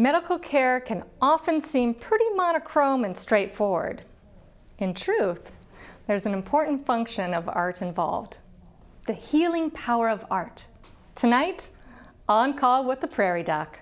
Medical care can often seem pretty monochrome and straightforward. In truth, there's an important function of art involved, the healing power of art. Tonight, On Call with the Prairie Doc.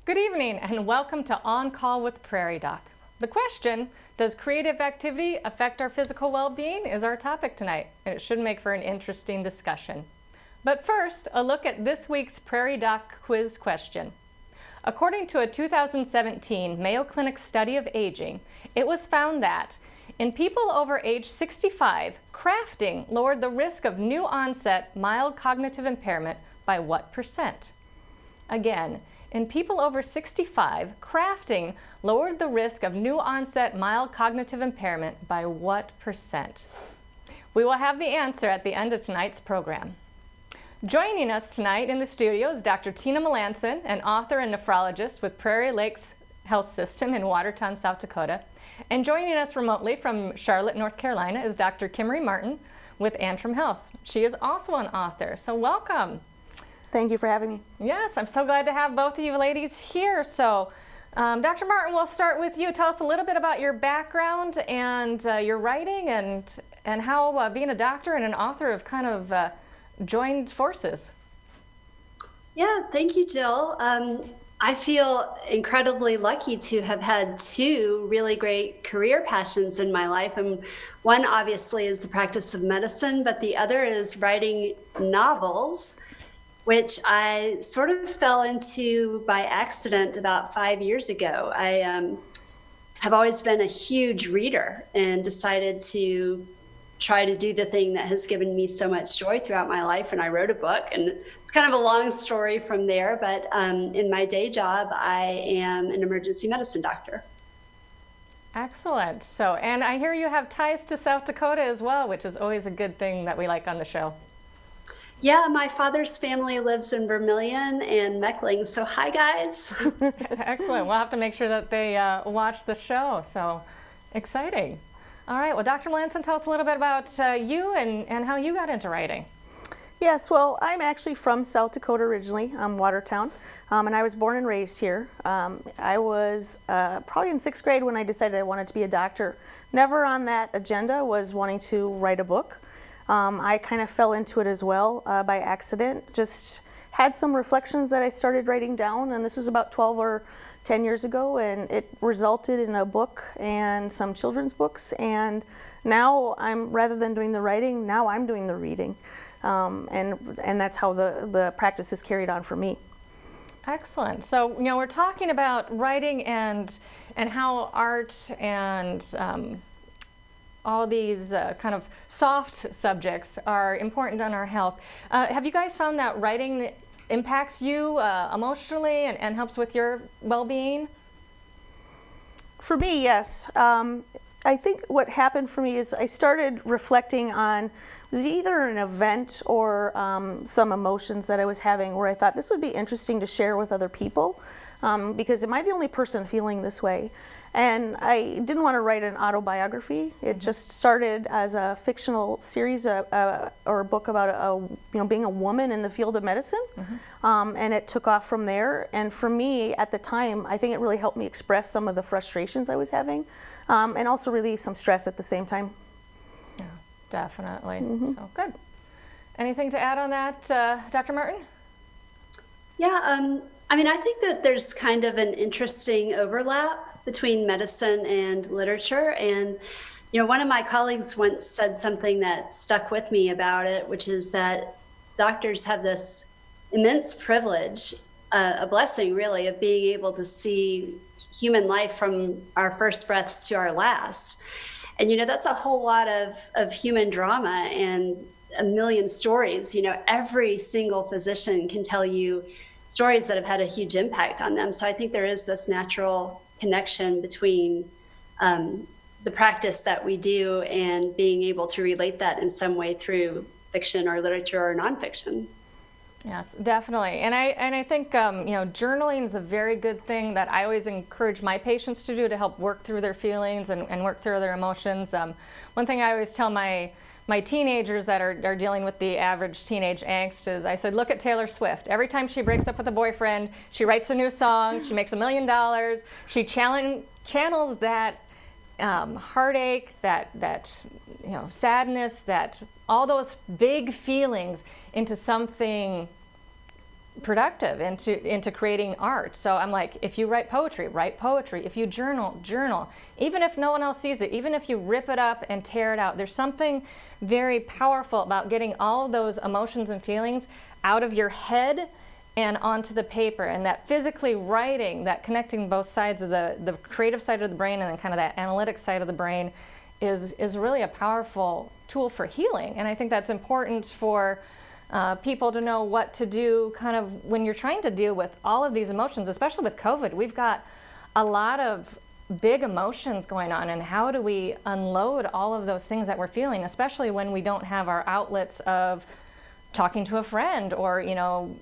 Good evening and welcome to On Call with Prairie Doc. The question, does creative activity affect our physical well-being, is our topic tonight, and it should make for an interesting discussion. But first, a look at this week's Prairie Doc quiz question. According to a 2017 Mayo Clinic study of aging, it was found that in people over age 65, crafting lowered the risk of new onset mild cognitive impairment by what percent? Again, in people over 65, crafting lowered the risk of new onset mild cognitive impairment by what percent? We will have the answer at the end of tonight's program. Joining us tonight in the studio is Dr. Tina Melanson, an author and nephrologist with Prairie Lakes Health System in Watertown, South Dakota. And joining us remotely from Charlotte, North Carolina is Dr. Kimmery Martin with Atrium Health. She is also an author, so welcome. Thank you for having me. Yes, I'm so glad to have both of you ladies here. So, Dr. Martin, we'll start with you. Tell us a little bit about your background and your writing and how being a doctor and an author have kind of joined forces. Yeah, thank you, Jill. I feel incredibly lucky to have had two really great career passions in my life. And one obviously is the practice of medicine, but the other is writing novels, which I sort of fell into by accident about 5 years ago. I have always been a huge reader and decided to try to do the thing that has given me so much joy throughout my life. And I wrote a book, and it's kind of a long story from there. But in my day job, I am an emergency medicine doctor. Excellent. So, and I hear you have ties to South Dakota as well, which is always a good thing that we like on the show. Yeah, my father's family lives in Vermilion and Meckling, so hi guys. Excellent. We'll have to make sure that they watch the show, so exciting. All right, well, Dr. Melanson, tell us a little bit about you and how you got into writing. Yes, well, I'm actually from South Dakota originally, Watertown, and I was born and raised here. I was probably in 6th grade when I decided I wanted to be a doctor. Never on that agenda was wanting to write a book. I kind of fell into it as well by accident. Just had some reflections that I started writing down, and this was about 12 or 10 years ago, and it resulted in a book and some children's books. And now rather than doing the writing, now I'm doing the reading, and that's how the practice is carried on for me. Excellent. So, you know, we're talking about writing and how art and all these kind of soft subjects are important on our health. Have you guys found that writing impacts you emotionally and helps with your well-being? For me, yes. I think what happened for me is I started reflecting on, it was either an event or some emotions that I was having where I thought this would be interesting to share with other people, because am I the only person feeling this way? And I didn't want to write an autobiography. It just started as a fictional series or a book about being a woman in the field of medicine, and it took off from there. And for me at the time, I think it really helped me express some of the frustrations I was having, and also relieve some stress at the same time. Yeah, definitely. So good. Anything to add on that, Dr. Martin? Yeah, I mean, I think that there's kind of an interesting overlap between medicine and literature. And, you know, one of my colleagues once said something that stuck with me about it, which is that doctors have this immense privilege, a blessing really, of being able to see human life from our first breaths to our last. And, you know, that's a whole lot of human drama and a million stories. You know, every single physician can tell you stories that have had a huge impact on them. So I think there is this natural connection between the practice that we do and being able to relate that in some way through fiction or literature or nonfiction. Yes, definitely. And I think journaling is a very good thing that I always encourage my patients to do to help work through their feelings and work through their emotions. One thing I always tell my teenagers that are dealing with the average teenage angst is, I said, look at Taylor Swift. Every time she breaks up with a boyfriend, she writes a new song, she makes $1 million, she channels that heartache, that sadness, that all those big feelings into something productive, into creating art. So I'm like, if you write poetry, write poetry. If you journal. Even if no one else sees it, even if you rip it up and tear it out, there's something very powerful about getting all of those emotions and feelings out of your head and onto the paper. And that physically writing, that connecting both sides of the creative side of the brain and then kind of that analytic side of the brain is really a powerful tool for healing. And I think that's important for people to know what to do kind of when you're trying to deal with all of these emotions, especially with COVID. We've got a lot of big emotions going on, and how do we unload all of those things that we're feeling, especially when we don't have our outlets of talking to a friend or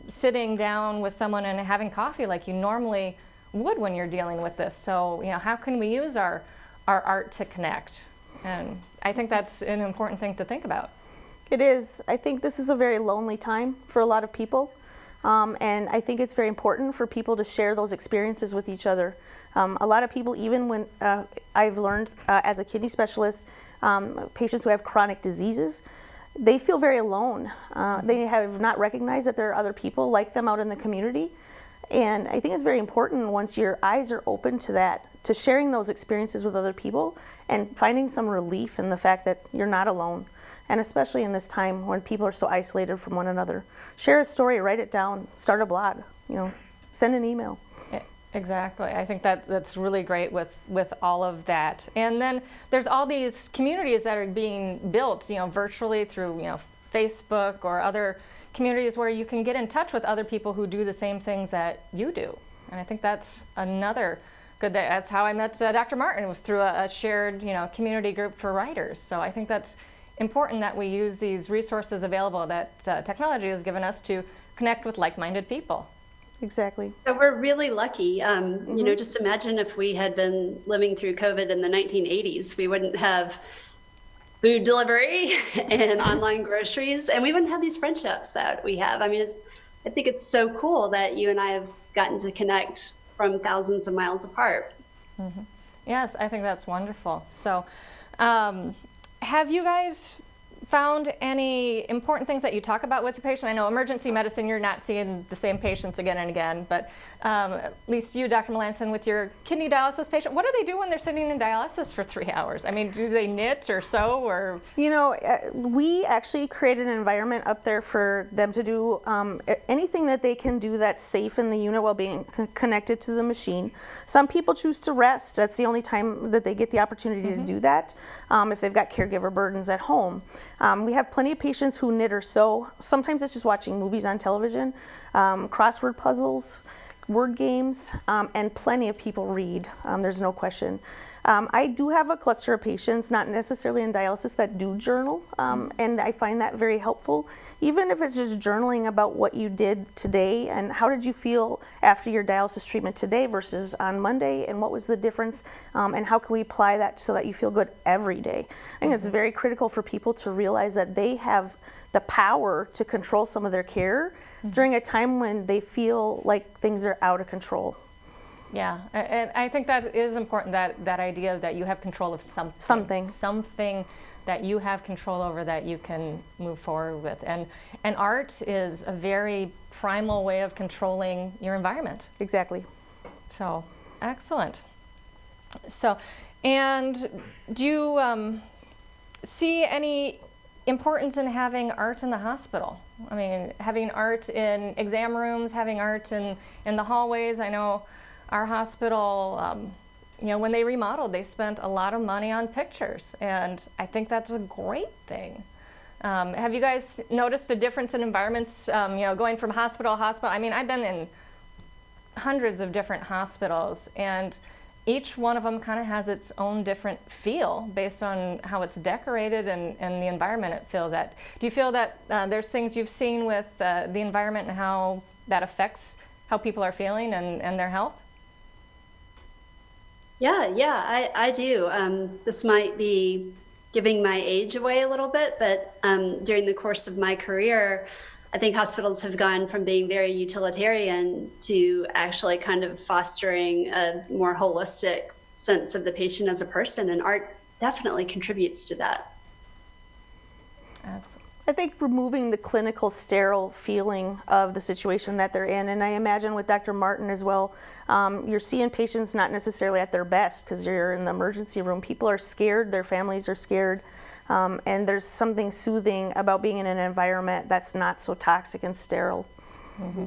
sitting down with someone and having coffee like you normally would when you're dealing with this. So how can we use our art to connect? And I think that's an important thing to think about. It is. I think this is a very lonely time for a lot of people. And I think it's very important for people to share those experiences with each other. A lot of people, even when I've learned as a kidney specialist, patients who have chronic diseases, they feel very alone. They have not recognized that there are other people like them out in the community. And I think it's very important once your eyes are open to that, to sharing those experiences with other people and finding some relief in the fact that you're not alone. And especially in this time when people are so isolated from one another. Share a story, write it down, start a blog, send an email. Exactly. I think that's really great with all of that. And then there's all these communities that are being built, virtually through, Facebook or other communities where you can get in touch with other people who do the same things that you do. And I think that's another good, that's how I met Dr. Martin, was through a shared, community group for writers. So I think that's important that we use these resources available that technology has given us to connect with like-minded people. Exactly. So we're really lucky. Just imagine if we had been living through COVID in the 1980s, we wouldn't have food delivery and online groceries, and we wouldn't have these friendships that we have. I mean, I think it's so cool that you and I have gotten to connect from thousands of miles apart. Mm-hmm. Yes, I think that's wonderful. So, have you guys found any important things that you talk about with your patient? I know emergency medicine, you're not seeing the same patients again and again, but at least you, Dr. Melanson, with your kidney dialysis patient, what do they do when they're sitting in dialysis for 3 hours? I mean, do they knit or sew or? We actually created an environment up there for them to do anything that they can do that's safe in the unit while being connected to the machine. Some people choose to rest. That's the only time that they get the opportunity to do that, if they've got caregiver burdens at home. We have plenty of patients who knit or sew. Sometimes it's just watching movies on television, crossword puzzles, word games, and plenty of people read. There's no question. I do have a cluster of patients, not necessarily in dialysis, that do journal, and I find that very helpful. Even if it's just journaling about what you did today and how did you feel after your dialysis treatment today versus on Monday, and what was the difference, and how can we apply that so that you feel good every day. I think it's very critical for people to realize that they have the power to control some of their care during a time when they feel like things are out of control. Yeah, and I think that is important, that idea that you have control of something that you have control over that you can move forward with. And art is a very primal way of controlling your environment. Exactly. So, excellent. So, and do you see any importance in having art in the hospital? I mean, having art in exam rooms, having art in the hallways. I know our hospital, when they remodeled, they spent a lot of money on pictures, and I think that's a great thing. Have you guys noticed a difference in environments, going from hospital to hospital? I mean, I've been in hundreds of different hospitals, and each one of them kind of has its own different feel based on how it's decorated and the environment it fills at. Do you feel that there's things you've seen with the environment and how that affects how people are feeling and their health? Yeah, I do. This might be giving my age away a little bit, but during the course of my career, I think hospitals have gone from being very utilitarian to actually kind of fostering a more holistic sense of the patient as a person, and art definitely contributes to that. Absolutely. I think removing the clinical sterile feeling of the situation that they're in, and I imagine with Dr. Martin as well, you're seeing patients not necessarily at their best because you're in the emergency room. People are scared, their families are scared, and there's something soothing about being in an environment that's not so toxic and sterile. Mm-hmm.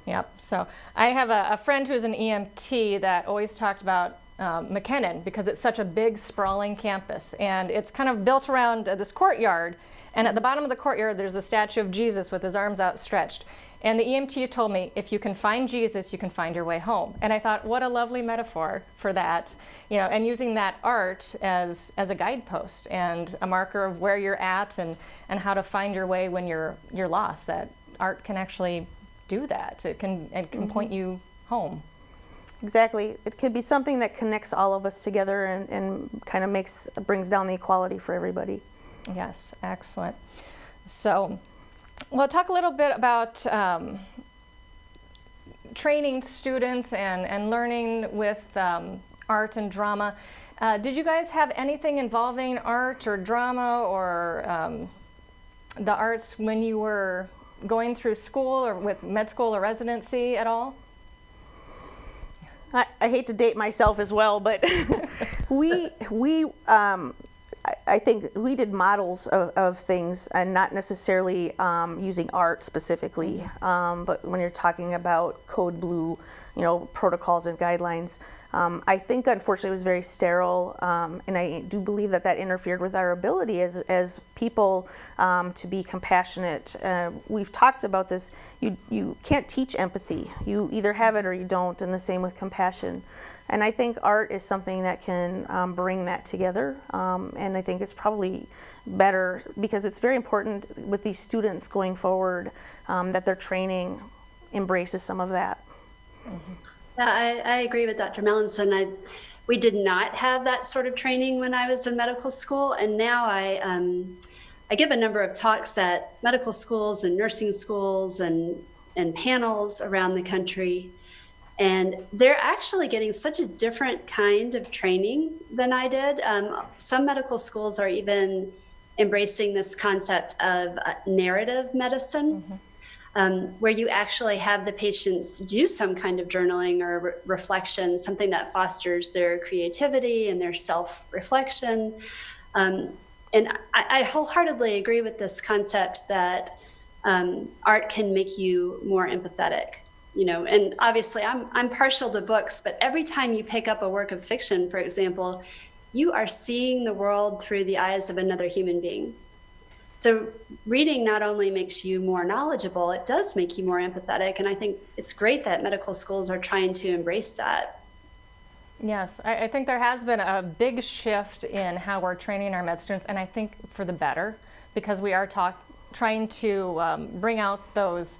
Yep. So I have a friend who's an EMT that always talked about McKinnon because it's such a big sprawling campus, and it's kind of built around this courtyard, and at the bottom of the courtyard there's a statue of Jesus with his arms outstretched, and the EMT told me, if you can find Jesus, you can find your way home. And I thought, what a lovely metaphor for that, and using that art as a guidepost and a marker of where you're at and how to find your way when you're lost. That art can actually do that. It can point you home. Exactly. It could be something that connects all of us together and kind of brings down the equality for everybody. Yes, excellent. So we'll talk a little bit about training students and learning with art and drama. Did you guys have anything involving art or drama or the arts when you were going through school or with med school or residency at all? I hate to date myself as well, but I think we did models of things and not necessarily using art specifically. But when you're talking about code blue, protocols and guidelines, I think unfortunately it was very sterile, and I do believe that interfered with our ability as people to be compassionate. We've talked about this. You can't teach empathy. You either have it or you don't, and the same with compassion. And I think art is something that can bring that together, and I think it's probably better because it's very important with these students going forward that their training embraces some of that. Mm-hmm. Yeah, I agree with Dr. Melanson. We did not have that sort of training when I was in medical school, and now I give a number of talks at medical schools and nursing schools and panels around the country. And they're actually getting such a different kind of training than I did. Some medical schools are even embracing this concept of narrative medicine, where you actually have the patients do some kind of journaling or reflection, something that fosters their creativity and their self-reflection. And I wholeheartedly agree with this concept that art can make you more empathetic. And obviously I'm partial to books, but every time you pick up a work of fiction, for example, you are seeing the world through the eyes of another human being. So reading not only makes you more knowledgeable, it does make you more empathetic. And I think it's great that medical schools are trying to embrace that. Yes, I think there has been a big shift in how we're training our med students, and I think for the better, because we are trying to bring out those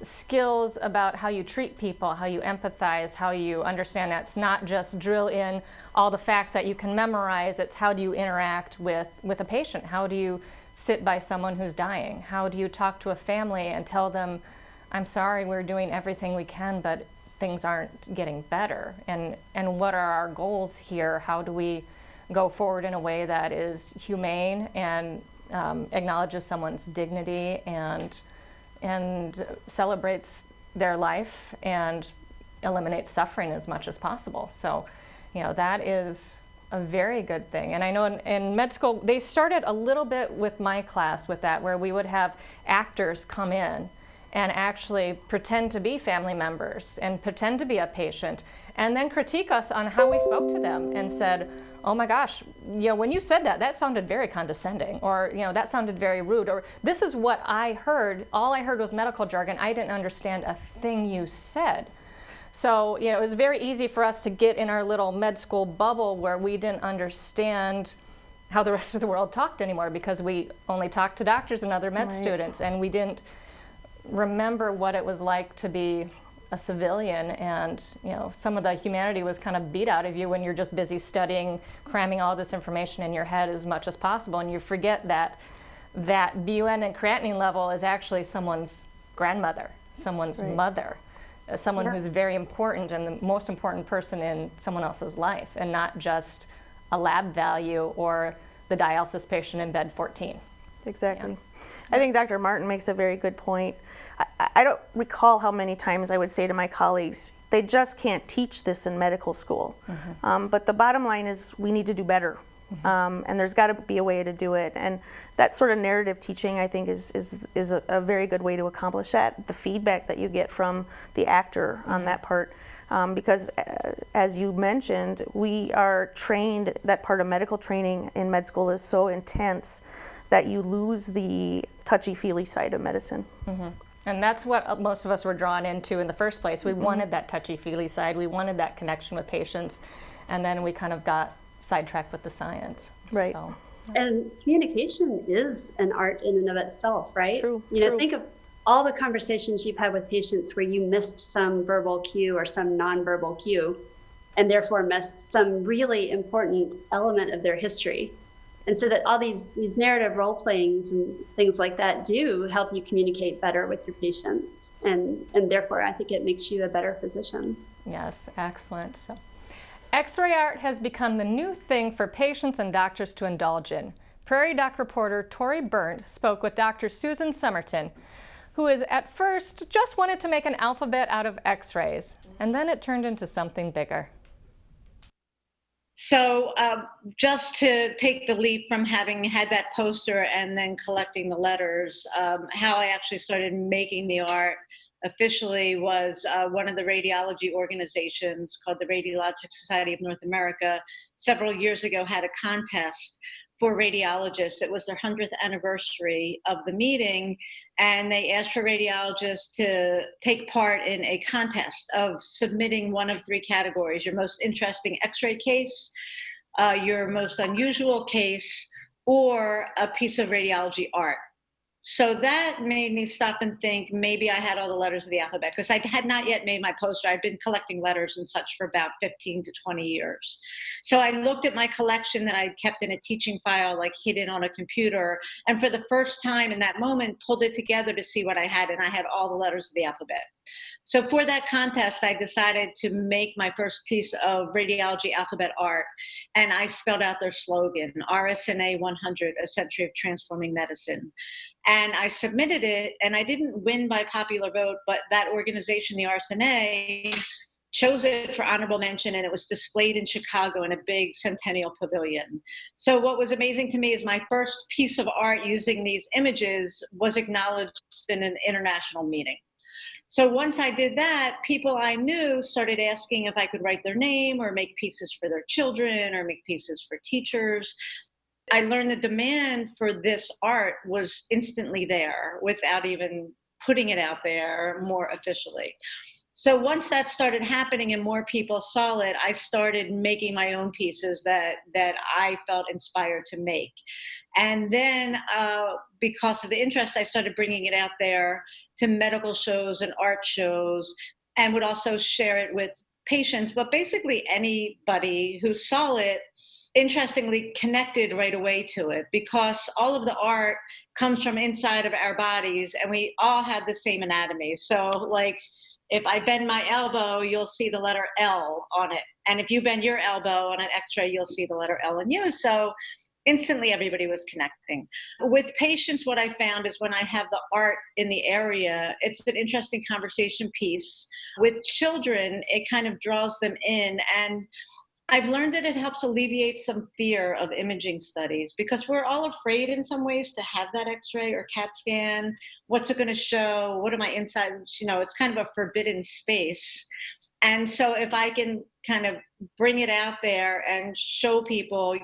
skills about how you treat people, how you empathize, how you understand that it's not just drill in all the facts that you can memorize, it's how do you interact with a patient, how do you sit by someone who's dying, how do you talk to a family and tell them, I'm sorry, we're doing everything we can, but things aren't getting better, and what are our goals here, how do we go forward in a way that is humane and acknowledges someone's dignity and celebrates their life and eliminates suffering as much as possible. So, that is a very good thing. And I know in med school, they started a little bit with my class with that, where we would have actors come in and actually pretend to be family members and pretend to be a patient and then critique us on how we spoke to them and said, oh my gosh, when you said that sounded very condescending, or that sounded very rude, or this is what I heard, all I heard was medical jargon, I didn't understand a thing you said. So, it was very easy for us to get in our little med school bubble where we didn't understand how the rest of the world talked anymore, because we only talked to doctors and other med students, and we didn't remember what it was like to be a civilian, and some of the humanity was kind of beat out of you when you're just busy studying, cramming all this information in your head as much as possible, and you forget that BUN and creatinine level is actually someone's grandmother, someone's mother, someone who's very important and the most important person in someone else's life, and not just a lab value or the dialysis patient in bed 14. Exactly. Yeah. I think Dr. Martin makes a very good point. I don't recall how many times I would say to my colleagues, they just can't teach this in medical school. But the bottom line is we need to do better. And there's got to be a way to do it. And that sort of narrative teaching, I think, is a very good way to accomplish that. The feedback that you get from the actor on that part. Because as you mentioned, we are trained, that part of medical training in med school is so intense that you lose the touchy-feely side of medicine. And that's what most of us were drawn into in the first place. We wanted that touchy-feely side. We wanted that connection with patients. And then we kind of got sidetracked with the science. Right. So, and communication is an art in and of itself, right? True. Think of all the conversations you've had with patients where you missed some verbal cue or some nonverbal cue, and therefore missed some really important element of their history. And so that all these narrative role playings and things like that do help you communicate better with your patients. And therefore, I think it makes you a better physician. Yes, excellent. So, X-ray art has become the new thing for patients and doctors to indulge in. Prairie Doc reporter Tori Burnt spoke with Dr. Susan Somerton, who is at first just wanted to make an alphabet out of X-rays, and then it turned into something bigger. So just to take the leap from having had that poster and then collecting the letters, how I actually started making the art officially was one of the radiology organizations called the Radiologic Society of North America several years ago had a contest for radiologists. It was their 100th anniversary of the meeting, and they asked for radiologists to take part in a contest of submitting one of three categories: your most interesting X-ray case, your most unusual case, or a piece of radiology art. So that made me stop and think maybe I had all the letters of the alphabet, because I had not yet made my poster. I'd been collecting letters and such for about 15 to 20 years. So I looked at my collection that I'd kept in a teaching file, like hidden on a computer, and for the first time in that moment, pulled it together to see what I had, and I had all the letters of the alphabet. So for that contest, I decided to make my first piece of radiology alphabet art, and I spelled out their slogan, RSNA 100, A Century of Transforming Medicine. And I submitted it, and I didn't win by popular vote, but that organization, the RSNA, chose it for honorable mention, and it was displayed in Chicago in a big Centennial Pavilion. So what was amazing to me is my first piece of art using these images was acknowledged in an international meeting. So once I did that, people I knew started asking if I could write their name or make pieces for their children or make pieces for teachers. I learned the demand for this art was instantly there without even putting it out there more officially. So once that started happening and more people saw it, I started making my own pieces that I felt inspired to make. And then because of the interest, I started bringing it out there to medical shows and art shows, and would also share it with patients, but basically anybody who saw it interestingly connected right away to it, because all of the art comes from inside of our bodies and we all have the same anatomy. So like if I bend my elbow, you'll see the letter L on it. And if you bend your elbow on an X-ray, you'll see the letter L in you. So instantly everybody was connecting. With patients, what I found is when I have the art in the area, it's an interesting conversation piece. With children, it kind of draws them in, and I've learned that it helps alleviate some fear of imaging studies, because we're all afraid in some ways to have that X-ray or CAT scan. What's it going to show? What are my insides? It's kind of a forbidden space. And so if I can kind of bring it out there and show people,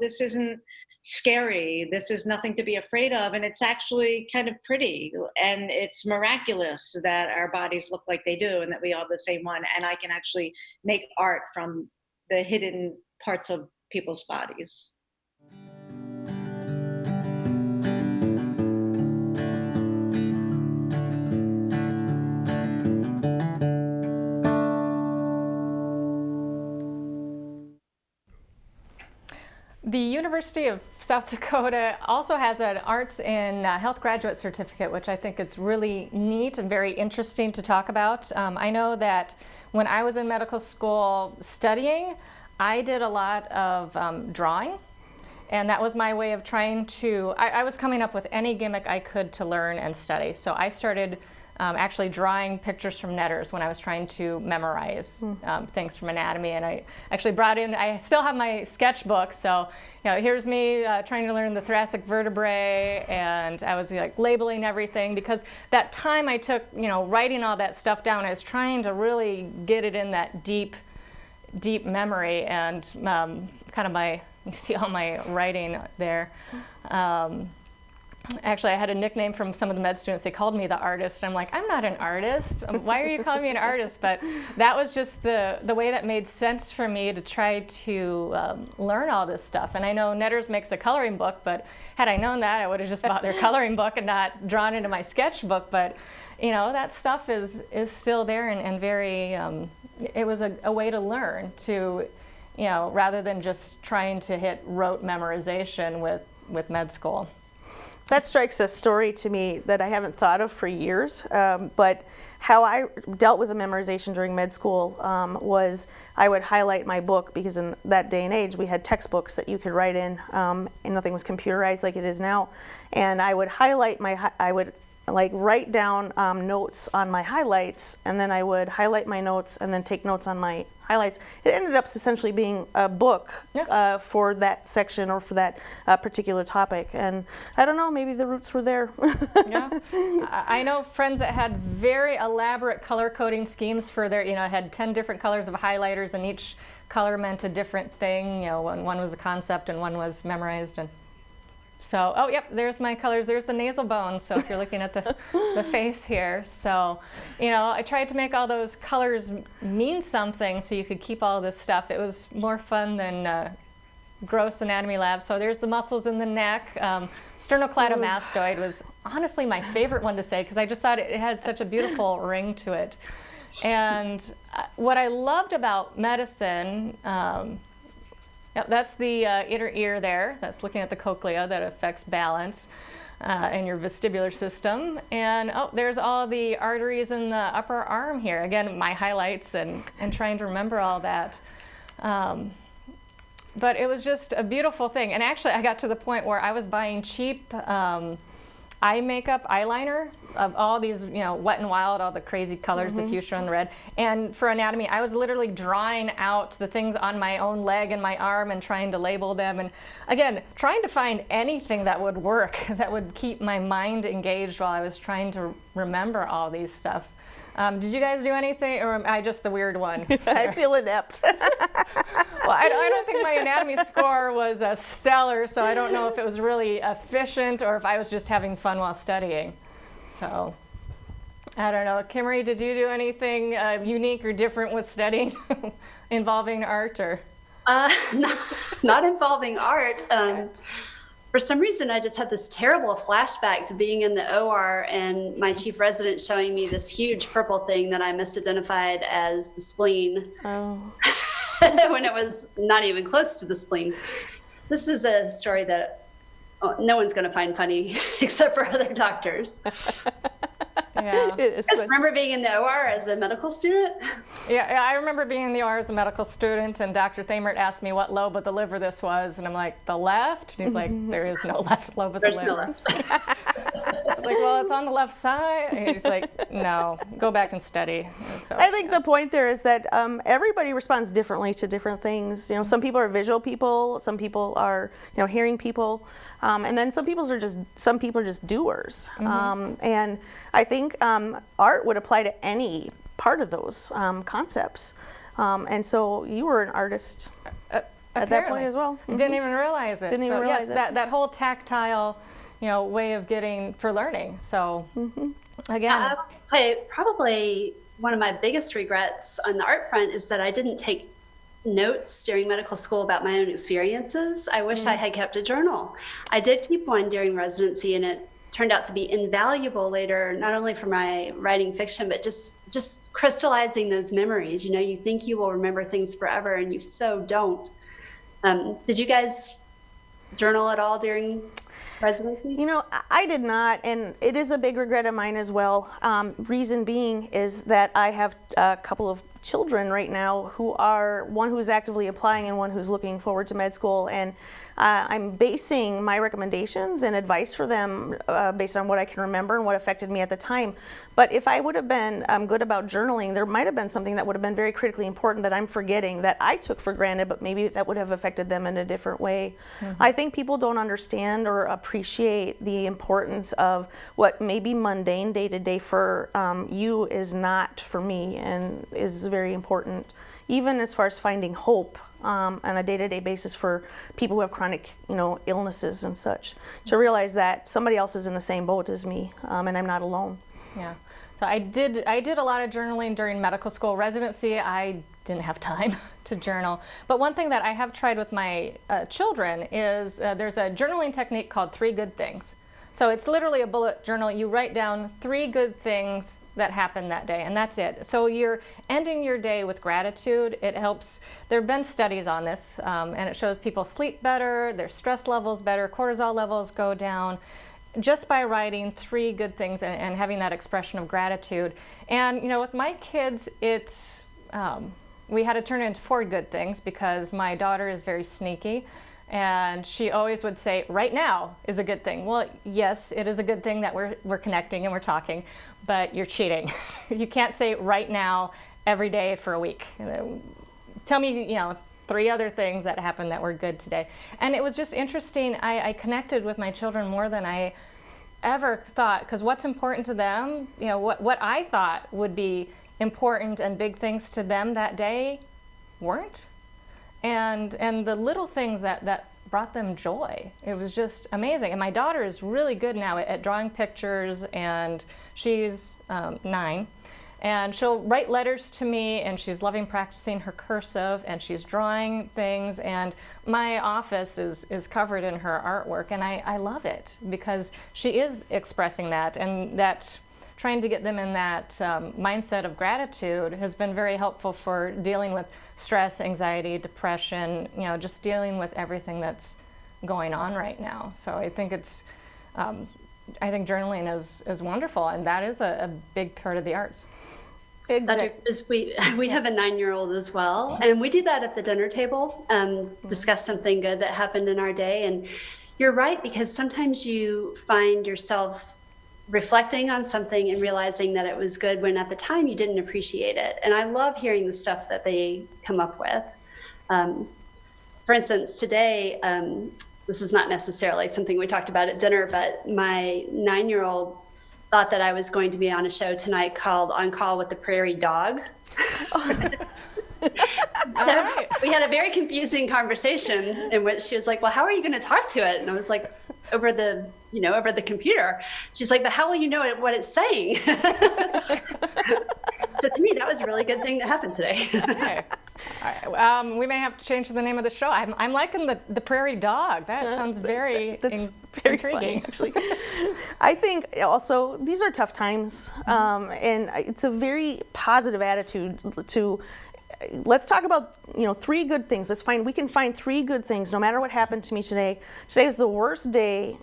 this isn't scary. This is nothing to be afraid of. And it's actually kind of pretty. And it's miraculous that our bodies look like they do and that we all have the same one. And I can actually make art from the hidden parts of people's bodies. The University of South Dakota also has an Arts in Health graduate certificate, which I think is really neat and very interesting to talk about. I know that when I was in medical school studying, I did a lot of drawing, and that was my way of trying to, I was coming up with any gimmick I could to learn and study. So I started actually drawing pictures from netters when I was trying to memorize things from anatomy. And I actually brought in, I still have my sketchbook, so here's me trying to learn the thoracic vertebrae, and I was like labeling everything, because that time I took, writing all that stuff down, I was trying to really get it in that deep memory, and kind of you see all my writing there. Actually, I had a nickname from some of the med students. They called me the artist. I'm like, I'm not an artist. Why are you calling me an artist? But that was just the way that made sense for me to try to learn all this stuff. And I know Netters makes a coloring book, but had I known that, I would have just bought their coloring book and not drawn into my sketchbook. But that stuff is still there, and very, it was a way to learn to, rather than just trying to hit rote memorization with med school. That strikes a story to me that I haven't thought of for years, but how I dealt with the memorization during med school was I would highlight my book, because in that day and age we had textbooks that you could write in, and nothing was computerized like it is now. And I would highlight I would write down notes on my highlights, and then I would highlight my notes and then take notes on my highlights. It ended up essentially being a book for that section or for that particular topic. And I don't know, maybe the roots were there. Yeah, I know friends that had very elaborate color coding schemes for their, had 10 different colors of highlighters, and each color meant a different thing. One was a concept and one was memorized. And so, oh, yep, there's my colors. There's the nasal bone. So if you're looking at the face here. So, I tried to make all those colors mean something so you could keep all this stuff. It was more fun than gross anatomy lab. So there's the muscles in the neck. Sternocleidomastoid was honestly my favorite one to say, because I just thought it had such a beautiful ring to it. And what I loved about medicine, that's the inner ear there. That's looking at the cochlea that affects balance and your vestibular system. And there's all the arteries in the upper arm here. Again, my highlights and trying to remember all that. But it was just a beautiful thing. And actually, I got to the point where I was buying cheap eye makeup, eyeliner of all these, Wet n Wild, all the crazy colors, the fuchsia and the red. And for anatomy, I was literally drawing out the things on my own leg and my arm and trying to label them. And again, trying to find anything that would work, that would keep my mind engaged while I was trying to remember all these stuff. Did you guys do anything, or am I just the weird one? I feel inept. Well, I don't think my anatomy score was stellar, so I don't know if it was really efficient or if I was just having fun while studying. So, I don't know. Kimmery, did you do anything unique or different with studying involving art? Or? Not involving art. For some reason, I just had this terrible flashback to being in the OR and my chief resident showing me this huge purple thing that I misidentified as the spleen. Oh. When it was not even close to the spleen. This is a story that no one's going to find funny except for other doctors. Yeah. You guys remember being in the OR as a medical student? Yeah, I remember being in the OR as a medical student, and Dr. Thamert asked me what lobe of the liver this was, and I'm like, the left? And he's like, there is no left lobe of the liver. No left. I was like, well, it's on the left side. And he's like, no, go back and study. And so, I think the point there is that everybody responds differently to different things. Some people are visual people, some people are hearing people, and then some people are just doers. And I think art would apply to any part of those concepts. And so you were an artist. at that point as well. Didn't even realize it. Didn't even realize it. That whole tactile, way of getting for learning. So again, I would say probably one of my biggest regrets on the art front is that I didn't take notes during medical school about my own experiences. I wish I had kept a journal. I did keep one during residency, and it turned out to be invaluable later, not only for my writing fiction, but just crystallizing those memories. You think you will remember things forever, and you so don't. Did you guys journal at all during residency? I did not, and it is a big regret of mine as well. Reason being is that I have a couple of children right now who are one who's actively applying and one who's looking forward to med school, and I'm basing my recommendations and advice for them based on what I can remember and what affected me at the time. But if I would have been good about journaling, there might have been something that would have been very critically important that I'm forgetting, that I took for granted, but maybe that would have affected them in a different way. I think people don't understand or appreciate the importance of what may be mundane day to day for you is not for me, and is very important, even as far as finding hope on a day-to-day basis for people who have chronic, illnesses and such, to realize that somebody else is in the same boat as me, and I'm not alone. Yeah. So I did a lot of journaling during medical school. Residency, I didn't have time to journal. But one thing that I have tried with my children is there's a journaling technique called 3 Good Things. So it's literally a bullet journal. You write down 3 good things that happened that day, and that's it. So you're ending your day with gratitude. It helps. There have been studies on this, and it shows people sleep better, their stress levels better, cortisol levels go down, just by writing 3 good things and having that expression of gratitude. And with my kids, it's we had to turn it into 4 good things because my daughter is very sneaky. And she always would say, right now is a good thing. Well, yes, it is a good thing that we're connecting and we're talking, but you're cheating. You can't say right now every day for a week. Tell me, 3 other things that happened that were good today. And it was just interesting. I connected with my children more than I ever thought, because what's important to them, what I thought would be important and big things to them that day weren't. And the little things that brought them joy. It was just amazing. And my daughter is really good now at drawing pictures, and she's 9. And she'll write letters to me, and she's loving practicing her cursive, and she's drawing things. And my office is covered in her artwork, and I love it because she is expressing that, and that trying to get them in that mindset of gratitude has been very helpful for dealing with stress, anxiety, depression, just dealing with everything that's going on right now. So I think I think journaling is wonderful, and that is a big part of the arts. Exactly. We have a 9-year-old as well, and we do that at the dinner table, discuss something good that happened in our day. And you're right, because sometimes you find yourself reflecting on something and realizing that it was good when at the time you didn't appreciate it. And I love hearing the stuff that they come up with. For instance, today, this is not necessarily something we talked about at dinner, but my 9-year-old thought that I was going to be on a show tonight called On Call with the Prairie Dog. Right. We had a very confusing conversation in which she was like, well, how are you going to talk to it? And I was like, over the computer. She's like, but how will you know what it's saying? So to me, that was a really good thing that happened today. Okay. All right. We may have to change the name of the show. I'm liking the Prairie Dog. That sounds very very intriguing. funny, actually. I think also these are tough times, and it's a very positive attitude to. Let's talk about 3 good things. Let's find we can find 3 good things no matter what happened to me today. Today is the worst day.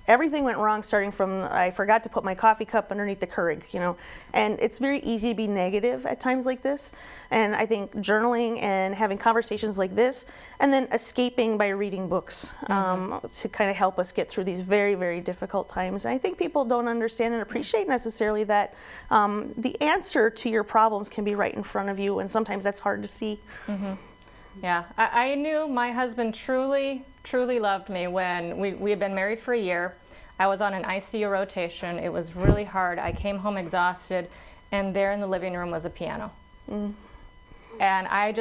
Everything went wrong, starting from I forgot to put my coffee cup underneath the Keurig. And it's very easy to be negative at times like this. And I think journaling and having conversations like this, and then escaping by reading books to kind of help us get through these very, very difficult times. And I think people don't understand and appreciate necessarily that the answer to your problems can be right in front of you, and sometimes that's hard to see. Mm-hmm. Yeah, I knew my husband truly loved me when we had been married for a year. I was on an ICU rotation. It was really hard. I came home exhausted, and there in the living room was a piano. And I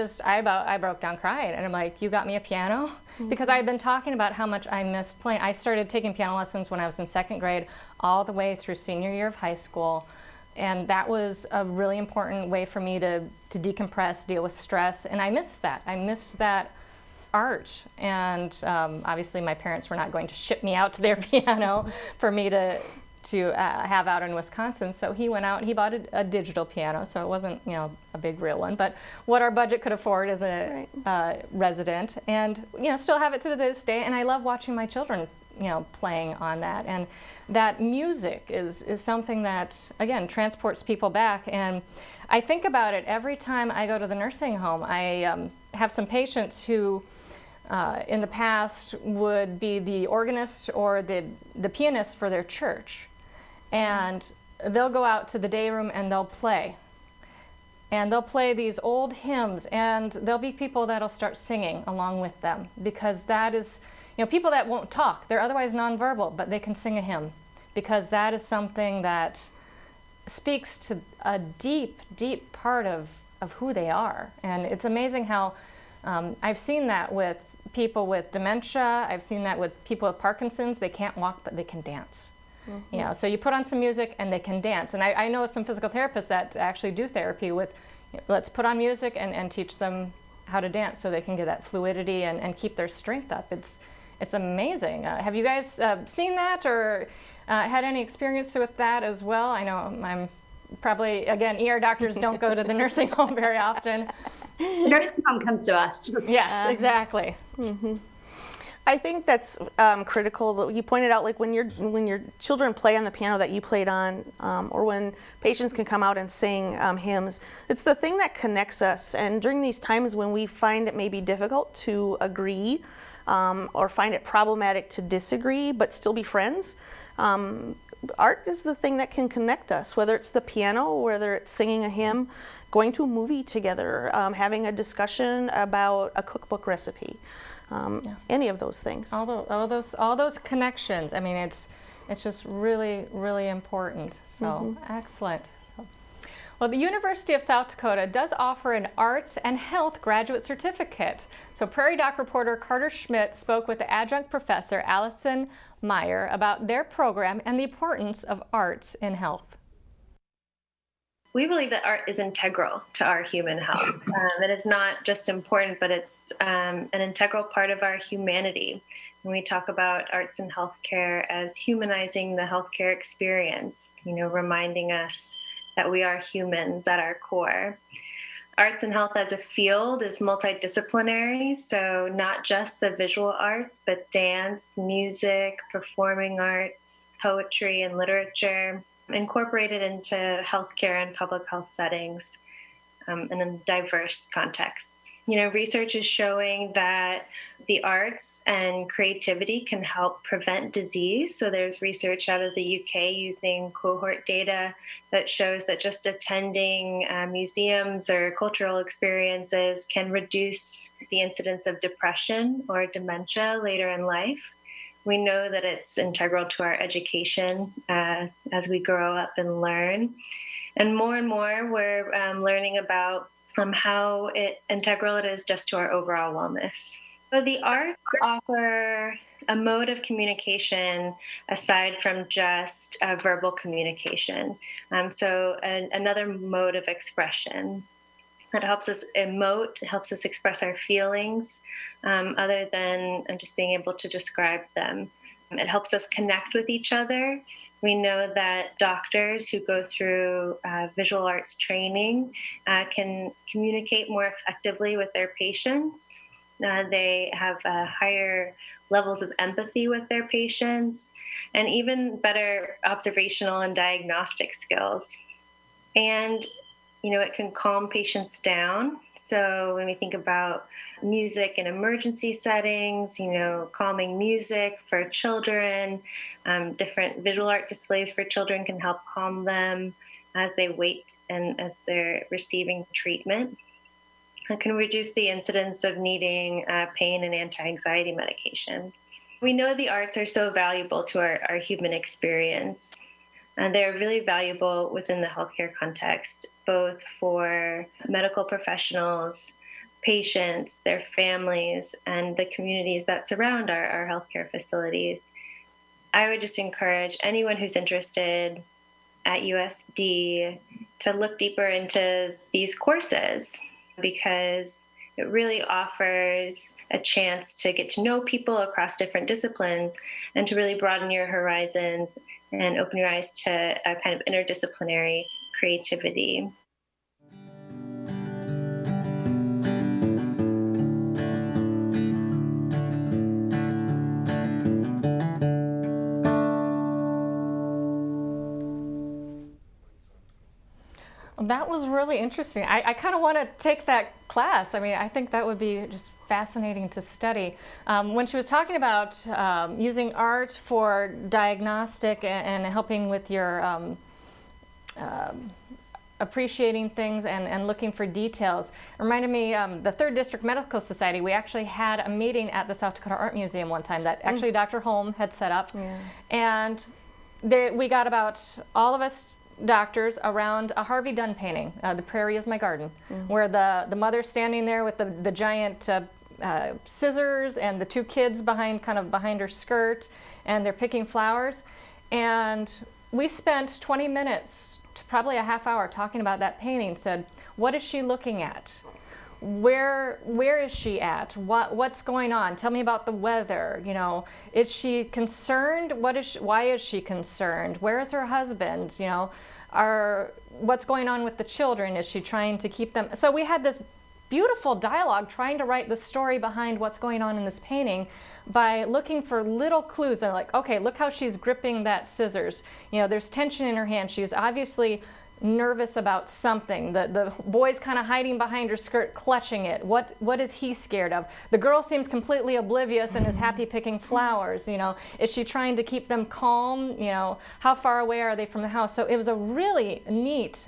broke down crying, and I'm like, you got me a piano? Because I've been talking about how much I missed playing. I started taking piano lessons when I was in second grade, all the way through senior year of high school. And that was a really important way for me to decompress, deal with stress, and I missed that. I missed that art. And obviously my parents were not going to ship me out to their piano for me to have out in Wisconsin. So he went out and he bought a digital piano, so it wasn't, a big real one, but what our budget could afford as a resident, and still have it to this day. And I love watching my children playing on that. And that music is something that, again, transports people back. And I think about it every time I go to the nursing home. I have some patients who in the past would be the organist or the pianist for their church. And they'll go out to the day room and they'll play. And they'll play these old hymns, and there'll be people that'll start singing along with them, because that is, people that won't talk, they're otherwise nonverbal, but they can sing a hymn, because that is something that speaks to a deep, deep part of who they are. And it's amazing how I've seen that with people with dementia. I've seen that with people with Parkinson's. They can't walk, but they can dance. So you put on some music and they can dance. And I know some physical therapists that actually do therapy with, let's put on music and teach them how to dance so they can get that fluidity and keep their strength up. It's amazing. Have you guys seen that or had any experience with that as well? I know I'm probably, again, ER doctors don't go to the nursing home very often. The nursing home comes to us. Yes, exactly. I think that's critical. You pointed out, like when your children play on the piano that you played on, or when patients can come out and sing hymns, it's the thing that connects us. And during these times when we find it may be difficult to agree, or find it problematic to disagree but still be friends, art is the thing that can connect us, whether it's the piano, whether it's singing a hymn, going to a movie together, having a discussion about a cookbook recipe. Any of those things. All those connections. I mean, it's just really, really important. So excellent. Well, the University of South Dakota does offer an Arts and Health graduate certificate. So Prairie Doc reporter Carter Schmidt spoke with the adjunct professor Allison Meyer about their program and the importance of arts in health. We believe that art is integral to our human health. It is not just important, but it's an integral part of our humanity. When we talk about arts and healthcare as humanizing the healthcare experience, reminding us that we are humans at our core. Arts and health as a field is multidisciplinary, so not just the visual arts, but dance, music, performing arts, poetry, and literature, incorporated into healthcare and public health settings in diverse contexts. Research is showing that the arts and creativity can help prevent disease. So there's research out of the UK using cohort data that shows that just attending museums or cultural experiences can reduce the incidence of depression or dementia later in life. We know that it's integral to our education as we grow up and learn. And more we're learning about how integral it is just to our overall wellness. So the arts offer a mode of communication aside from just verbal communication. Another mode of expression. It helps us emote, it helps us express our feelings other than just being able to describe them. It helps us connect with each other. We know that doctors who go through visual arts training can communicate more effectively with their patients. They have higher levels of empathy with their patients and even better observational and diagnostic skills. And it can calm patients down. So when we think about music in emergency settings, calming music for children, different visual art displays for children can help calm them as they wait and as they're receiving treatment. It can reduce the incidence of needing pain and anti-anxiety medication. We know the arts are so valuable to our human experience. And they're really valuable within the healthcare context, both for medical professionals, patients, their families, and the communities that surround our healthcare facilities. I would just encourage anyone who's interested at USD to look deeper into these courses, because it really offers a chance to get to know people across different disciplines and to really broaden your horizons and open your eyes to a kind of interdisciplinary creativity. That was really interesting. I kind of want to take that class. I mean, I think that would be just fascinating to study. When she was talking about using art for diagnostic and helping with your appreciating things and looking for details, it reminded me the 3rd District Medical Society. We actually had a meeting at the South Dakota Art Museum one time that actually Dr. Holm had set up. Yeah. And we got about all of us doctors around a Harvey Dunn painting, The Prairie is My Garden, where the mother's standing there with the giant scissors and the 2 kids behind her skirt, and they're picking flowers. And we spent 20 minutes to probably a half hour talking about that painting. Said, what is she looking at? Where is she at? What's going on? Tell me about the weather. You know, is she concerned? Why is she concerned? Where is her husband? You know, what's going on with the children? Is she trying to keep them? So we had this beautiful dialogue trying to write the story behind what's going on in this painting by looking for little clues. And like, okay, look how she's gripping that scissors. You know, there's tension in her hand. She's obviously nervous about something. The boy's kind of hiding behind her skirt, clutching it. What is he scared of? The girl seems completely oblivious and is happy picking flowers. You know, is she trying to keep them calm? You know, how far away are they from the house? So it was a really neat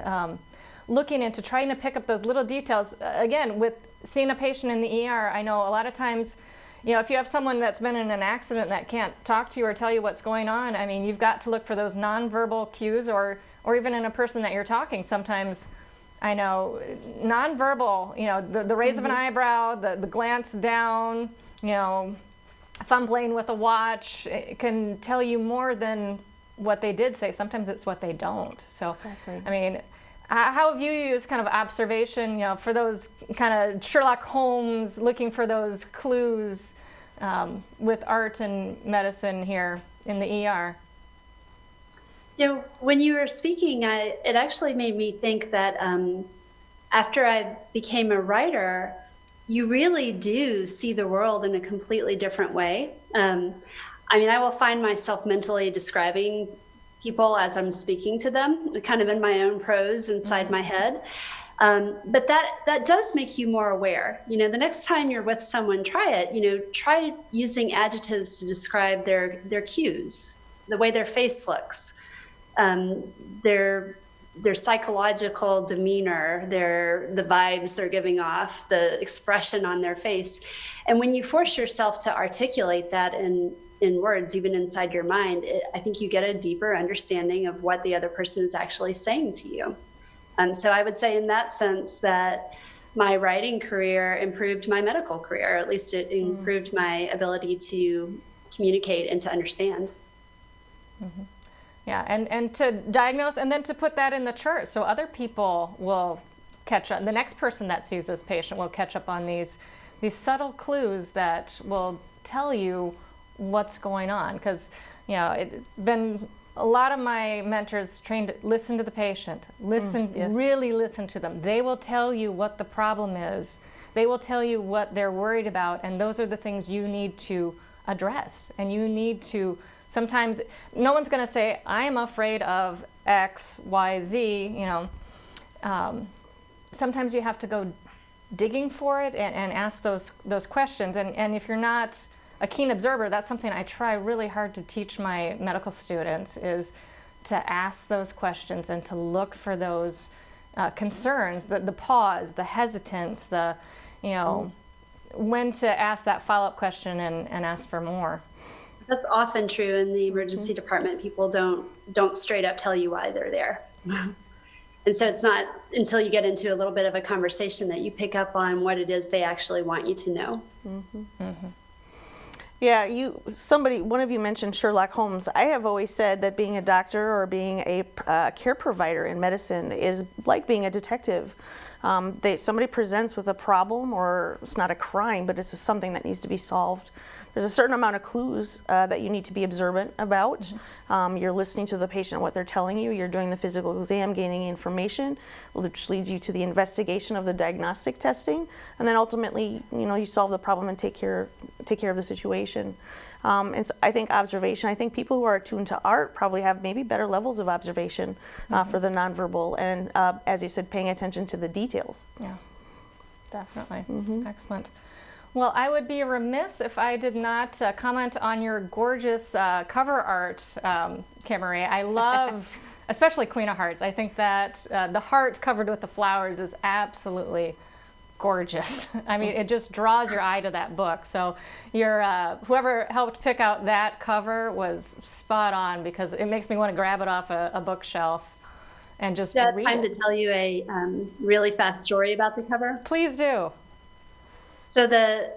looking into trying to pick up those little details. Again, with seeing a patient in the ER, I know a lot of times, you know, if you have someone that's been in an accident that can't talk to you or tell you what's going on, I mean, you've got to look for those nonverbal cues, or even in a person that you're talking. Sometimes, I know, nonverbal, you know, the raise of an eyebrow, the glance down, you know, fumbling with a watch, it can tell you more than what they did say. Sometimes it's what they don't. So, exactly. I mean, how have you used kind of observation, you know, for those kind of Sherlock Holmes, looking for those clues with art and medicine here in the ER? You know, when you were speaking, it actually made me think that after I became a writer, you really do see the world in a completely different way. I mean, I will find myself mentally describing people as I'm speaking to them, kind of in my own prose inside my head. But that does make you more aware. You know, the next time you're with someone, try it. You know, try using adjectives to describe their cues, the way their face looks. Their psychological demeanor, the vibes they're giving off, the expression on their face. And when you force yourself to articulate that in words, even inside your mind, I think you get a deeper understanding of what the other person is actually saying to you. So I would say in that sense that my writing career improved my medical career, or at least it improved my ability to communicate and to understand. Mm-hmm. Yeah, and to diagnose and then to put that in the chart so other people will catch up. The next person that sees this patient will catch up on these subtle clues that will tell you what's going on. Because, you know, it's been a lot of my mentors trained to listen to the patient, really listen to them. They will tell you what the problem is. They will tell you what they're worried about, and those are the things you need to address. And you need to, sometimes, no one's going to say, I'm afraid of X, Y, Z, you know. Sometimes you have to go digging for it and ask those questions. And if you're not a keen observer, that's something I try really hard to teach my medical students, is to ask those questions and to look for those concerns, the pause, the hesitance, when to ask that follow-up question and ask for more. That's often true in the emergency department. People don't straight up tell you why they're there. And so it's not until you get into a little bit of a conversation that you pick up on what it is they actually want you to know. Yeah, one of you mentioned Sherlock Holmes. I have always said that being a doctor or being a care provider in medicine is like being a detective. Somebody presents with a problem, or it's not a crime, but it's something that needs to be solved. There's a certain amount of clues that you need to be observant about. You're listening to the patient, what they're telling you. You're doing the physical exam, gaining information, which leads you to the investigation of the diagnostic testing, and then ultimately, you solve the problem and take care of the situation. And so I think observation. I think people who are attuned to art probably have maybe better levels of observation for the nonverbal, and as you said, paying attention to the details. Yeah, definitely. Excellent. Well, I would be remiss if I did not comment on your gorgeous cover art, Kimmery. I love, especially Queen of Hearts. I think that the heart covered with the flowers is absolutely gorgeous. I mean, it just draws your eye to that book. So your whoever helped pick out that cover was spot on, because it makes me want to grab it off a bookshelf and just read it. Time to tell you a really fast story about the cover? Please do. So the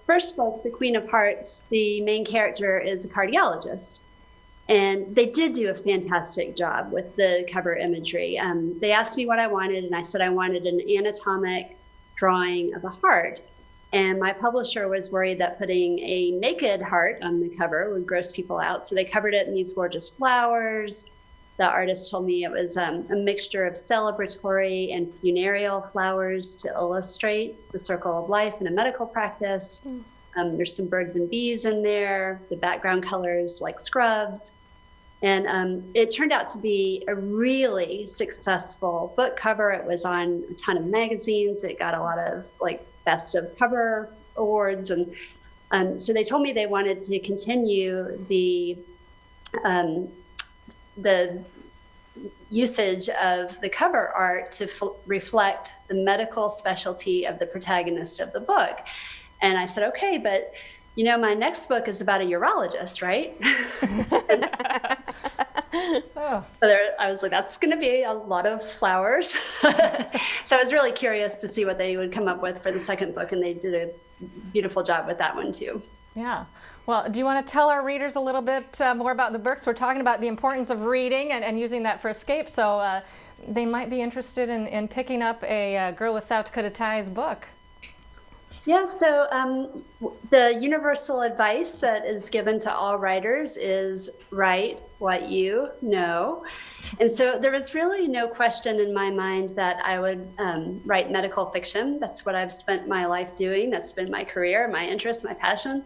first book, The Queen of Hearts, the main character is a cardiologist. And they did do a fantastic job with the cover imagery. They asked me what I wanted, and I said I wanted an anatomic drawing of a heart. And my publisher was worried that putting a naked heart on the cover would gross people out. So they covered it in these gorgeous flowers. The artist told me it was a mixture of celebratory and funereal flowers to illustrate the circle of life in a medical practice. There's some birds and bees in there, the background colors like scrubs. And it turned out to be a really successful book cover. It was on a ton of magazines. It got a lot of best of cover awards. And so they told me they wanted to continue the usage of the cover art to reflect the medical specialty of the protagonist of the book. And I said, okay, but my next book is about a urologist, right? So I was like, that's going to be a lot of flowers. So I was really curious to see what they would come up with for the second book, and they did a beautiful job with that one too. Yeah. Well, do you want to tell our readers a little bit more about the books? We're talking about the importance of reading and using that for escape, so they might be interested in picking up a Girl with South Dakota Ties book. Yeah, so the universal advice that is given to all writers is write what you know. And so there was really no question in my mind that I would write medical fiction. That's what I've spent my life doing. That's been my career, my interest, my passion.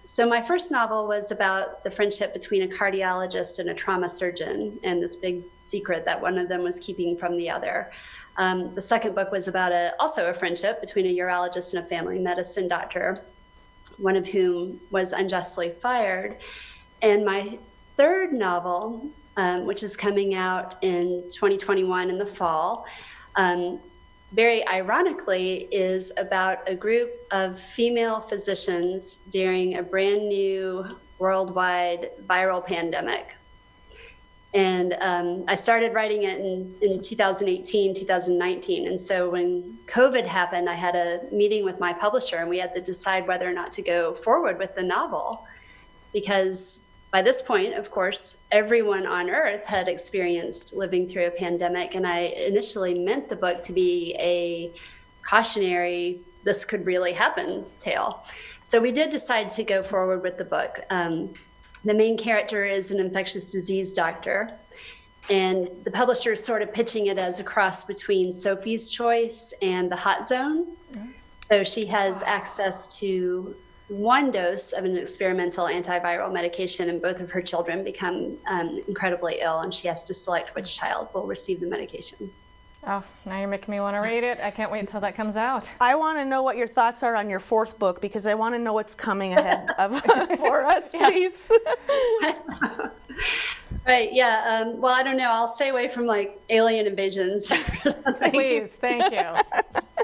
So my first novel was about the friendship between a cardiologist and a trauma surgeon, and this big secret that one of them was keeping from the other. The second book was about also a friendship between a urologist and a family medicine doctor, one of whom was unjustly fired. And my third novel, which is coming out in 2021 in the fall, very ironically, is about a group of female physicians during a brand new worldwide viral pandemic. And I started writing it in 2018, 2019. And so when COVID happened, I had a meeting with my publisher, and we had to decide whether or not to go forward with the novel. Because by this point, of course, everyone on Earth had experienced living through a pandemic. And I initially meant the book to be a cautionary, this could really happen tale. So we did decide to go forward with the book. The main character is an infectious disease doctor, and the publisher is sort of pitching it as a cross between Sophie's Choice and The Hot Zone. So she has access to one dose of an experimental antiviral medication, and both of her children become incredibly ill, and she has to select which child will receive the medication. Oh, now you're making me want to read it. I can't wait until that comes out. I want to know what your thoughts are on your fourth book, because I want to know what's coming ahead for us, please. Right, yeah. Well, I don't know. I'll stay away from alien invasions. Please, thank you.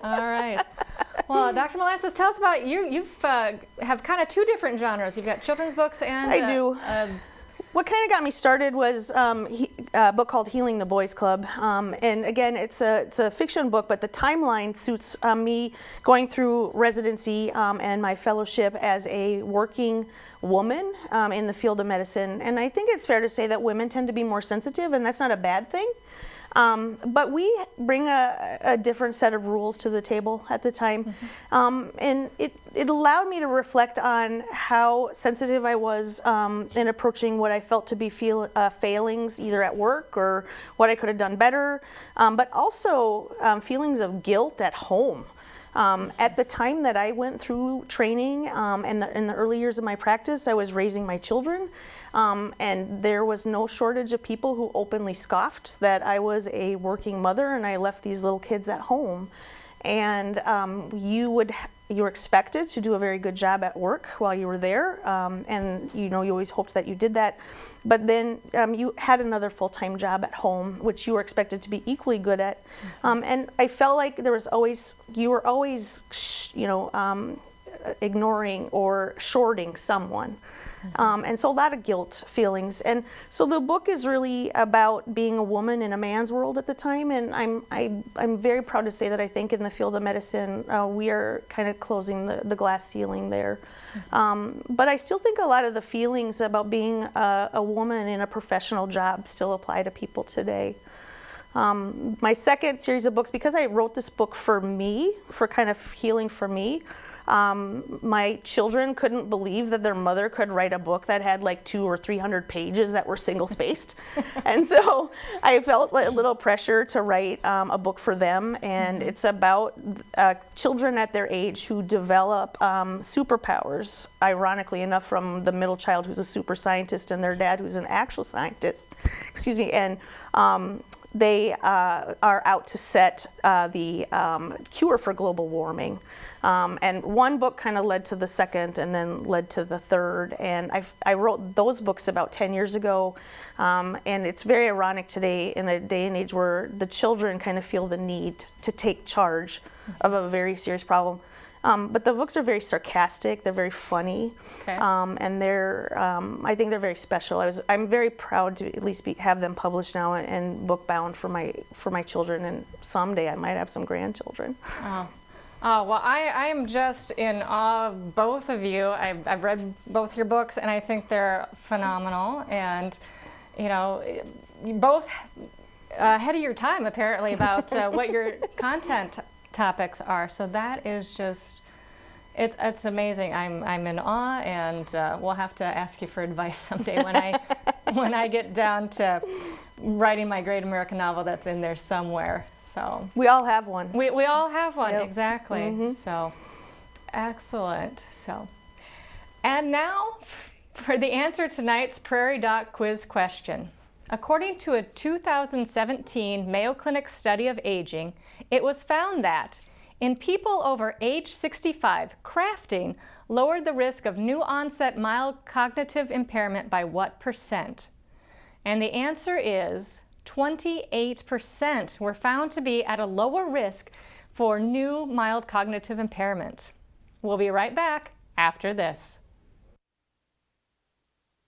All right. Well, Dr. Melanson, tell us about you. You've have kind of two different genres. You've got children's books and I do. What kind of got me started was a book called Healing the Boys Club. And again, it's a fiction book, but the timeline suits me going through residency and my fellowship as a working woman in the field of medicine. And I think it's fair to say that women tend to be more sensitive, and that's not a bad thing. But we bring a different set of rules to the table at the time. And it allowed me to reflect on how sensitive I was in approaching what I felt to be failings either at work or what I could have done better, but also feelings of guilt at home. At the time that I went through training and in the early years of my practice, I was raising my children. And there was no shortage of people who openly scoffed that I was a working mother and I left these little kids at home. And you were expected to do a very good job at work while you were there, and you always hoped that you did that. But then you had another full-time job at home, which you were expected to be equally good at. And I felt like you were always, ignoring or shorting someone. And so a lot of guilt feelings. And so the book is really about being a woman in a man's world at the time. And I'm very proud to say that I think in the field of medicine, we are kind of closing the glass ceiling there. But I still think a lot of the feelings about being a woman in a professional job still apply to people today. My second series of books, because I wrote this book for me, for kind of healing for me, my children couldn't believe that their mother could write a book that had like 200 or 300 pages that were single spaced. And so I felt a little pressure to write a book for them. And it's about children at their age who develop superpowers, ironically enough, from the middle child who's a super scientist and their dad who's an actual scientist. And they are out to set the cure for global warming. And one book kind of led to the second and then led to the third. And I wrote those books about 10 years ago. And it's very ironic today in a day and age where the children kind of feel the need to take charge of a very serious problem. But the books are very sarcastic, they're very funny, and I think they're very special. I'm very proud to at least have them published now and book bound for my children, and someday I might have some grandchildren. Oh, well, I am just in awe of both of you. I've read both your books, and I think they're phenomenal. And, you both ahead of your time, apparently, about what your content topics are. So that is just, it's amazing. I'm in awe, and we'll have to ask you for advice someday when I get down to writing my great American novel that's in there somewhere. So we all have one. We all have one, yep. Exactly. Mm-hmm. So excellent. So, and now for the answer to tonight's Prairie Doc quiz question. According to a 2017 Mayo Clinic study of aging, it was found that in people over age 65, crafting lowered the risk of new onset mild cognitive impairment by what %? And the answer is 28% were found to be at a lower risk for new mild cognitive impairment. We'll be right back after this.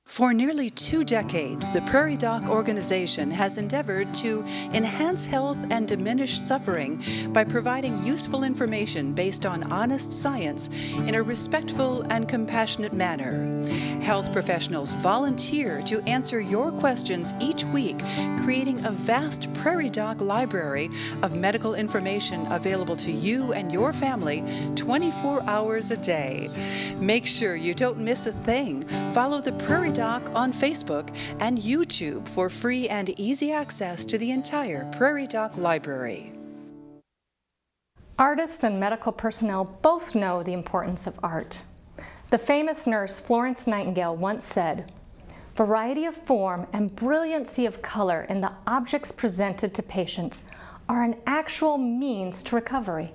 For nearly 2 decades, the Prairie Doc organization has endeavored to enhance health and diminish suffering by providing useful information based on honest science in a respectful and compassionate manner. Health professionals volunteer to answer your questions each week, creating a vast Prairie Doc library of medical information available to you and your family 24 hours a day. Make sure you don't miss a thing. Follow the Prairie Doc on Facebook and YouTube for free and easy access to the entire Prairie Doc library. Artists and medical personnel both know the importance of art. The famous nurse Florence Nightingale once said, "Variety of form and brilliancy of color in the objects presented to patients are an actual means to recovery."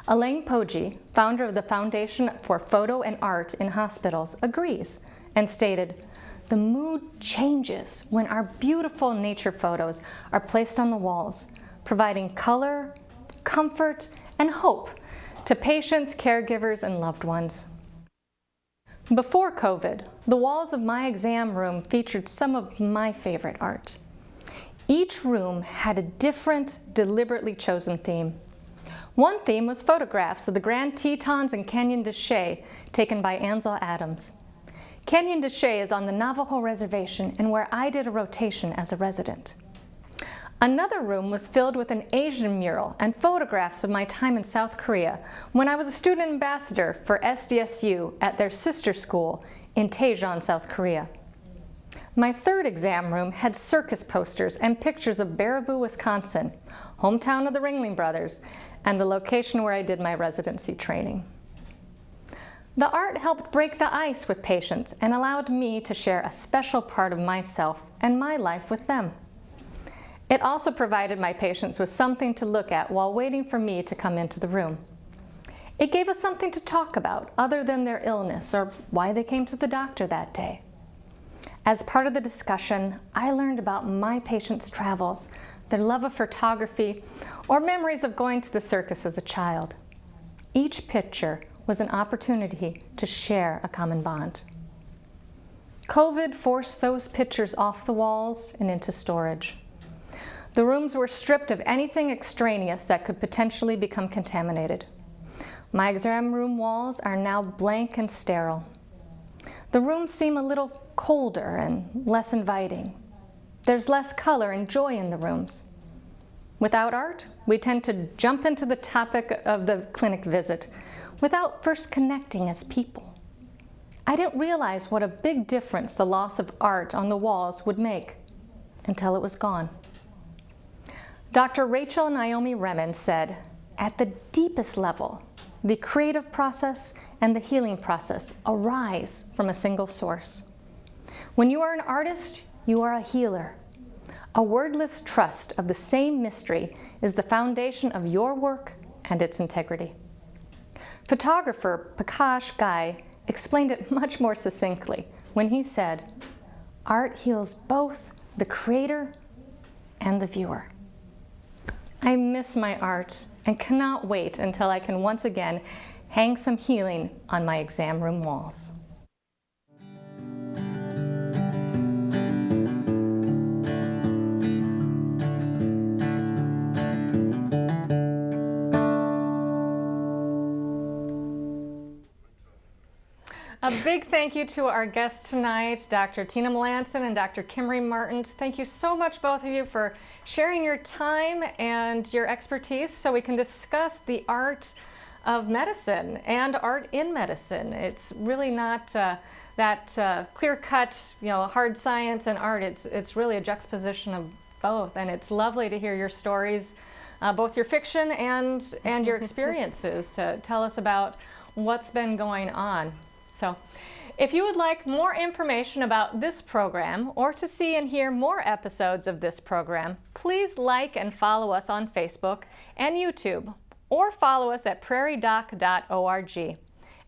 Elaine Poggi, founder of the Foundation for Photo and Art in Hospitals, agrees and stated, "The mood changes when our beautiful nature photos are placed on the walls, providing color, comfort, and hope to patients, caregivers, and loved ones. Before COVID, the walls of my exam room featured some of my favorite art. Each room had a different, deliberately chosen theme. One theme was photographs of the Grand Tetons and Canyon de Chelly taken by Ansel Adams. Canyon de Chelly is on the Navajo Reservation and where I did a rotation as a resident. Another room was filled with an Asian mural and photographs of my time in South Korea when I was a student ambassador for SDSU at their sister school in Daejeon, South Korea. My third exam room had circus posters and pictures of Baraboo, Wisconsin, hometown of the Ringling Brothers, and the location where I did my residency training. The art helped break the ice with patients and allowed me to share a special part of myself and my life with them. It also provided my patients with something to look at while waiting for me to come into the room. It gave us something to talk about other than their illness or why they came to the doctor that day. As part of the discussion, I learned about my patients' travels, their love of photography, or memories of going to the circus as a child. Each picture was an opportunity to share a common bond. COVID forced those pictures off the walls and into storage. The rooms were stripped of anything extraneous that could potentially become contaminated. My exam room walls are now blank and sterile. The rooms seem a little colder and less inviting. There's less color and joy in the rooms. Without art, we tend to jump into the topic of the clinic visit without first connecting as people. I didn't realize what a big difference the loss of art on the walls would make until it was gone. Dr. Rachel Naomi Remen said, "At the deepest level, the creative process and the healing process arise from a single source. When you are an artist, you are a healer. A wordless trust of the same mystery is the foundation of your work and its integrity." Photographer Prakash Ghai explained it much more succinctly when he said, "Art heals both the creator and the viewer." I miss my art and cannot wait until I can once again hang some healing on my exam room walls. A big thank you to our guests tonight, Dr. Tina Melanson and Dr. Kimmery Martin. Thank you so much, both of you, for sharing your time and your expertise so we can discuss the art of medicine and art in medicine. It's really not that clear-cut, hard science and art. It's really a juxtaposition of both, and it's lovely to hear your stories, both your fiction and your experiences, to tell us about what's been going on. So, if you would like more information about this program or to see and hear more episodes of this program, please like and follow us on Facebook and YouTube, or follow us at prairiedoc.org.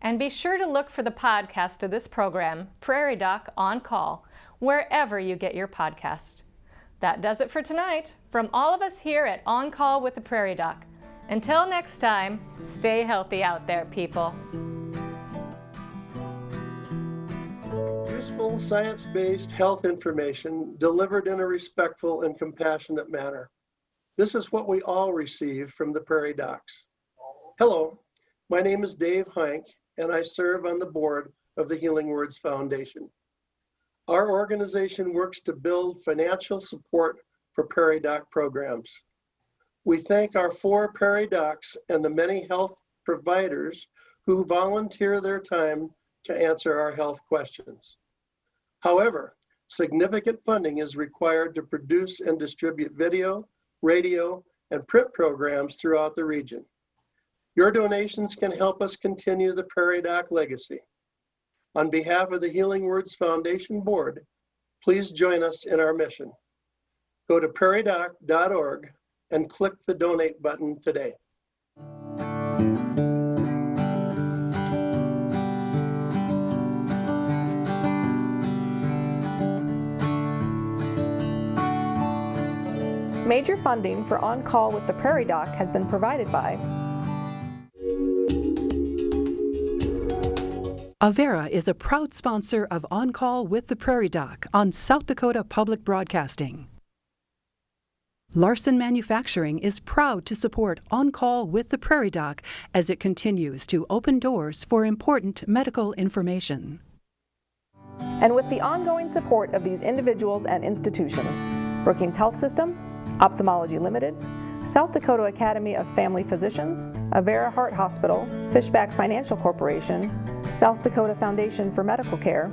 And be sure to look for the podcast of this program, Prairie Doc On Call, wherever you get your podcast. That does it for tonight. From all of us here at On Call with the Prairie Doc. Until next time, stay healthy out there, people. Useful, science-based health information delivered in a respectful and compassionate manner. This is what we all receive from the Prairie Docs. Hello, my name is Dave Heinck, and I serve on the board of the Healing Words Foundation. Our organization works to build financial support for Prairie Doc programs. We thank our 4 Prairie Docs and the many health providers who volunteer their time to answer our health questions. However, significant funding is required to produce and distribute video, radio, and print programs throughout the region. Your donations can help us continue the Prairie Doc legacy. On behalf of the Healing Words Foundation Board, please join us in our mission. Go to prairiedoc.org and click the donate button today. Major funding for On Call with the Prairie Doc has been provided by Avera is a proud sponsor of On Call with the Prairie Doc on South Dakota Public Broadcasting. Larson Manufacturing is proud to support On Call with the Prairie Doc as it continues to open doors for important medical information. And with the ongoing support of these individuals and institutions, Brookings Health System, Ophthalmology Limited, South Dakota Academy of Family Physicians, Avera Heart Hospital, Fishback Financial Corporation, South Dakota Foundation for Medical Care,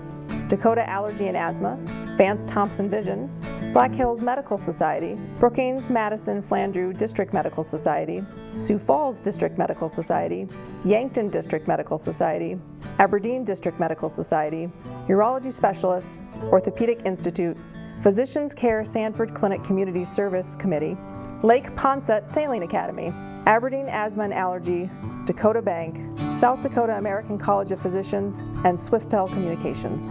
Dakota Allergy and Asthma, Vance Thompson Vision, Black Hills Medical Society, Brookings Madison Flandreau District Medical Society, Sioux Falls District Medical Society, Yankton District Medical Society, Aberdeen District Medical Society, Urology Specialists, Orthopedic Institute, Physicians Care Sanford Clinic Community Service Committee, Lake Ponset Sailing Academy, Aberdeen Asthma and Allergy, Dakota Bank, South Dakota American College of Physicians, and Swiftel Communications.